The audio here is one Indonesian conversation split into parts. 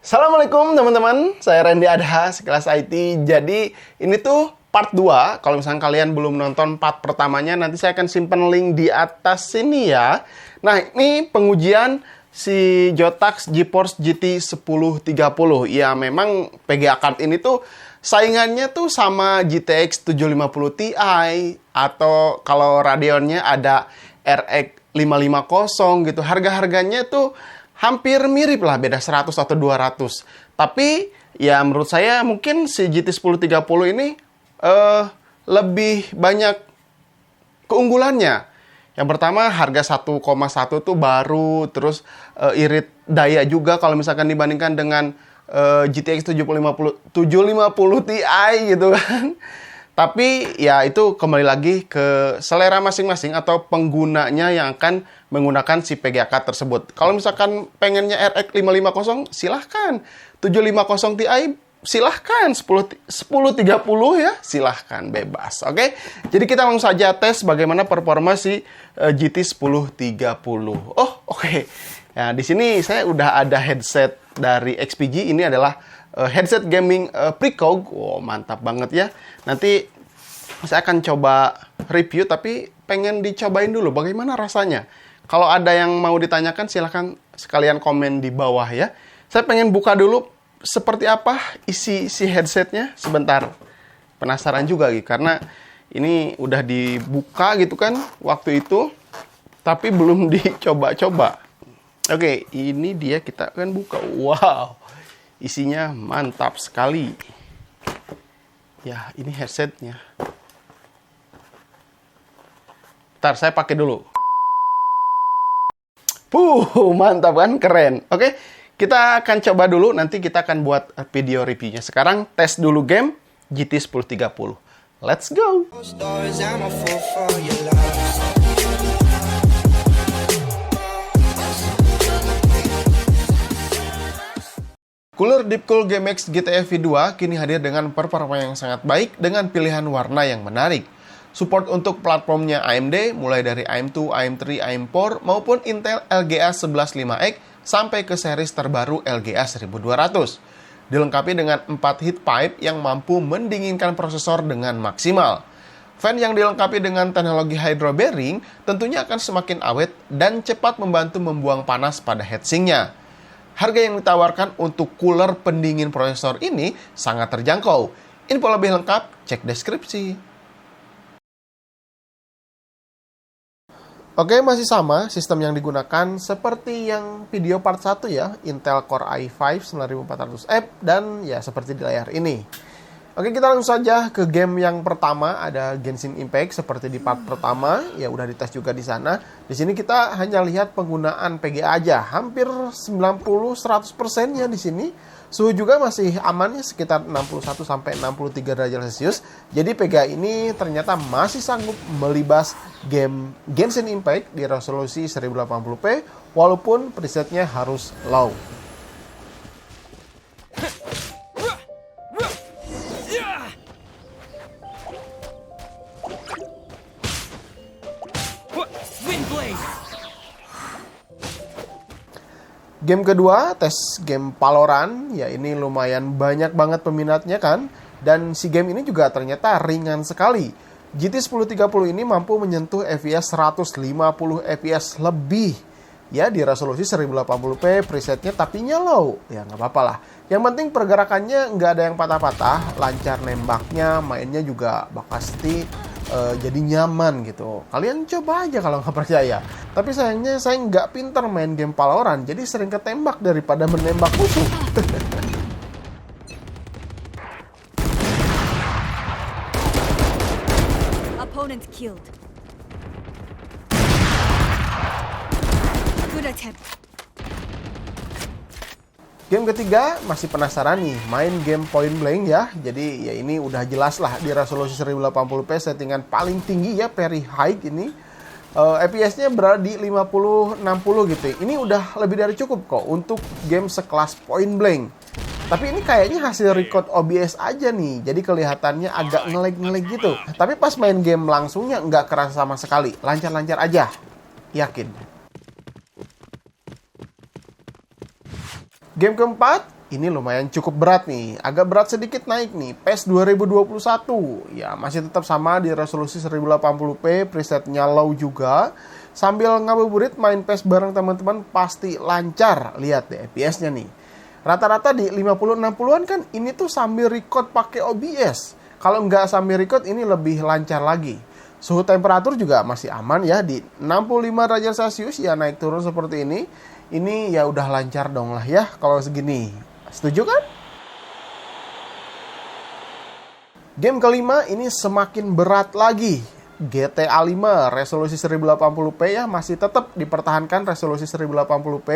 Assalamualaikum teman-teman, saya Randy Adha, sekelas IT. Jadi ini tuh part 2. Kalau misalnya kalian belum nonton part pertamanya, nanti saya akan simpen link di atas sini ya. Nah, ini pengujian si Jotax GeForce GT 1030. Ya memang PGA card ini tuh saingannya tuh sama GTX 750 Ti, atau kalau Radeonnya ada RX 550 gitu. Harga-harganya tuh hampir mirip lah, beda 100 atau 200. Tapi ya menurut saya mungkin si GT 1030 ini lebih banyak keunggulannya. Yang pertama, harga 1,1 tuh baru, terus irit daya juga kalau misalkan dibandingkan dengan GTX 750 Ti gitu kan. Tapi ya itu kembali lagi ke selera masing-masing atau penggunanya yang akan menggunakan si PGA card tersebut. Kalau misalkan pengennya RX 550, silahkan. 750 Ti, silahkan. 1030 ya, silahkan, bebas. Oke, jadi kita langsung saja tes bagaimana performa si GT 1030. Oh, oke. Nah, di sini saya udah ada headset dari XPG. Ini adalah headset gaming Precog. Wow, mantap banget ya. Nanti saya akan coba review, tapi pengen dicobain dulu bagaimana rasanya. Kalau ada yang mau ditanyakan, silahkan sekalian komen di bawah ya. Saya pengen buka dulu seperti apa isi si headsetnya. Sebentar, penasaran juga gitu, karena ini udah dibuka gitu kan waktu itu, tapi belum dicoba-coba. Oke, ini dia, kita akan buka. Wow, isinya mantap sekali. Ya, ini headsetnya. Bentar, saya pakai dulu. Mantap kan? Keren. Oke, kita akan coba dulu. Nanti kita akan buat video reviewnya. Sekarang tes dulu game GT 1030. Let's go! Cooler Deepcool GameX GTX V2 kini hadir dengan performa yang sangat baik dengan pilihan warna yang menarik. Support untuk platformnya AMD mulai dari AM2, AM3, AM4 maupun Intel LGA 115X sampai ke series terbaru LGA 1200. Dilengkapi dengan 4 heat pipe yang mampu mendinginkan prosesor dengan maksimal. Fan yang dilengkapi dengan teknologi hydro bearing tentunya akan semakin awet dan cepat membantu membuang panas pada heatsinknya. Harga yang ditawarkan untuk cooler pendingin prosesor ini sangat terjangkau. Info lebih lengkap, cek deskripsi. Oke, masih sama sistem yang digunakan seperti yang video part 1 ya, Intel Core i5 9400F dan ya seperti di layar ini. Oke, kita langsung saja ke game yang pertama, ada Genshin Impact seperti di part pertama, ya udah dites juga di sana. Di sini kita hanya lihat penggunaan PGA aja, hampir 90-100% ya di sini. Suhu juga masih aman ya, sekitar 61 sampai 63 derajat Celcius. Jadi PGA ini ternyata masih sanggup melibas game Genshin Impact di resolusi 1080p walaupun presetnya harus low. Game kedua, tes game Valorant, ya ini lumayan banyak banget peminatnya kan. Dan si game ini juga ternyata ringan sekali. GT 1030 ini mampu menyentuh FPS 150 FPS lebih. Ya di resolusi 1080p presetnya tapi low. Ya nggak apa-apa lah. Yang penting pergerakannya nggak ada yang patah-patah, lancar nembaknya, mainnya juga pasti jadi nyaman gitu. Kalian coba aja kalau nggak percaya. Tapi sayangnya saya nggak pinter main game Valorant, jadi sering ketembak daripada menembak musuh. Opponent killed. Good attempt. Game ketiga, masih penasaran nih, main game point blank ya. Jadi ya ini udah jelas lah di resolusi 1080p settingan paling tinggi ya, very high ini. FPS-nya berada di 50-60 gitu. Ini udah lebih dari cukup kok untuk game sekelas point blank. Tapi ini kayaknya hasil record OBS aja nih, jadi kelihatannya agak ngelag-ngelag gitu. Tapi pas main game langsungnya nggak kerasa sama sekali, lancar-lancar aja, yakin. Game keempat, ini lumayan cukup berat nih. Agak berat sedikit naik nih. PES 2021. Ya, masih tetap sama di resolusi 1080p, presetnya low juga. Sambil ngabuburit main PES bareng teman-teman pasti lancar. Lihat deh FPS-nya nih. Rata-rata di 50-60an kan ini tuh sambil record pakai OBS. Kalau nggak sambil record ini lebih lancar lagi. Suhu temperatur juga masih aman ya di 65 derajat Celcius ya, naik turun seperti ini. Ini ya udah lancar dong lah ya kalau segini. Setuju kan? Game kelima ini semakin berat lagi. GTA 5 resolusi 1080p ya, masih tetap dipertahankan resolusi 1080p.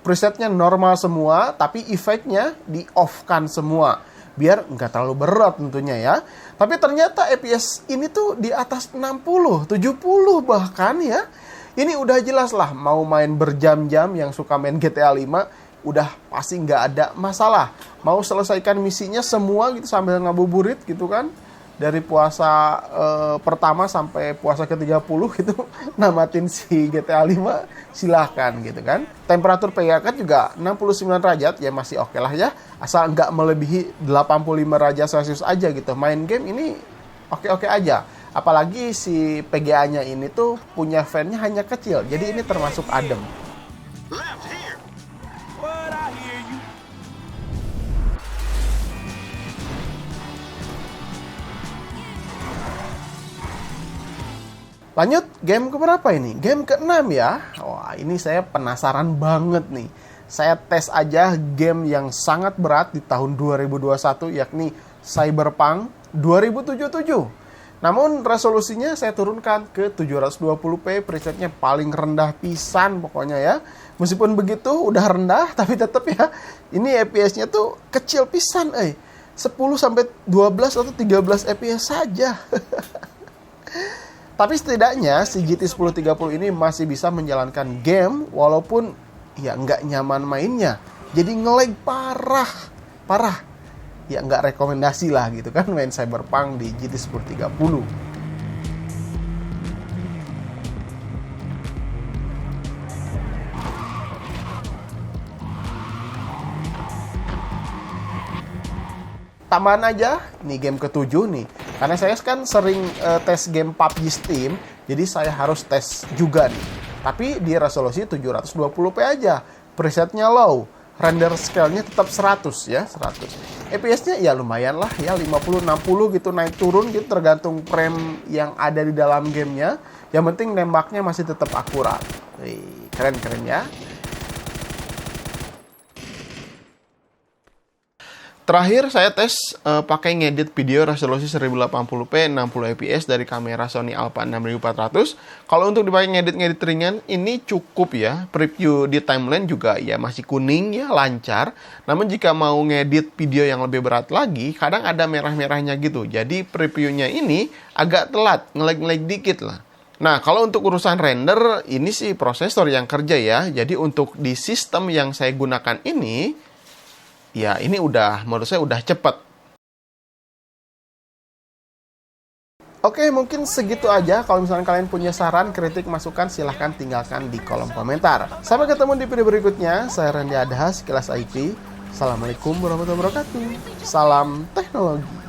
Presetnya normal semua, tapi efeknya di off-kan semua. Biar nggak terlalu berat tentunya ya. Tapi ternyata FPS ini tuh di atas 60, 70 bahkan ya. Ini udah jelas lah, mau main berjam-jam yang suka main GTA 5, udah pasti nggak ada masalah. Mau selesaikan misinya semua gitu sambil ngabuburit gitu kan. Dari puasa pertama sampai puasa ke-30 gitu, namatin si GTA 5 silahkan gitu kan. Temperatur PK juga 69 derajat ya, masih oke lah ya. Asal nggak melebihi 85 derajat Celcius aja gitu. Main game ini oke-oke aja. Apalagi si PGA-nya ini tuh punya fan-nya hanya kecil. Jadi ini termasuk adem. Lanjut, game keberapa ini? Game ke-6 ya. Wah, ini saya penasaran banget nih. Saya tes aja game yang sangat berat di tahun 2021, yakni Cyberpunk 2077. Namun resolusinya saya turunkan ke 720p, presetnya paling rendah pisan pokoknya ya. Meskipun begitu udah rendah, tapi tetap ya, ini FPS-nya tuh kecil pisan, 10 sampai 12 atau 13 FPS saja. Tapi setidaknya si GT 1030 ini masih bisa menjalankan game walaupun ya nggak nyaman mainnya. Jadi nge-lag parah. Ya nggak rekomendasi lah gitu kan main Cyberpunk di GT 1030. Tambahan aja, nih game ke-7 nih. Karena saya kan sering tes game PUBG Steam, jadi saya harus tes juga nih. Tapi di resolusi 720p aja. Presetnya low, render scale-nya tetap 100 ya, 100. FPS-nya ya lumayan lah ya, 50-60 gitu, naik turun gitu tergantung frame yang ada di dalam gamenya. Yang penting nembaknya masih tetap akurat. Wih, keren-keren ya. Terakhir saya tes pakai ngedit video resolusi 1080p 60 fps dari kamera Sony Alpha 6400. Kalau untuk dipakai ngedit ringan ini cukup ya. Preview di timeline juga ya masih kuning ya, lancar. Namun jika mau ngedit video yang lebih berat lagi, kadang ada merah-merahnya gitu. Jadi previewnya ini agak telat, nge-lag dikit lah. Nah, kalau untuk urusan render, ini sih prosesor yang kerja ya. Jadi untuk di sistem yang saya gunakan ini, ya ini menurut saya udah cepet. Oke, mungkin segitu aja. Kalau misalnya kalian punya saran, kritik, masukan, silahkan tinggalkan di kolom komentar. Sampai ketemu di video berikutnya. Saya Randy Adha, Sekilas IT. Assalamualaikum warahmatullahi wabarakatuh. Salam teknologi.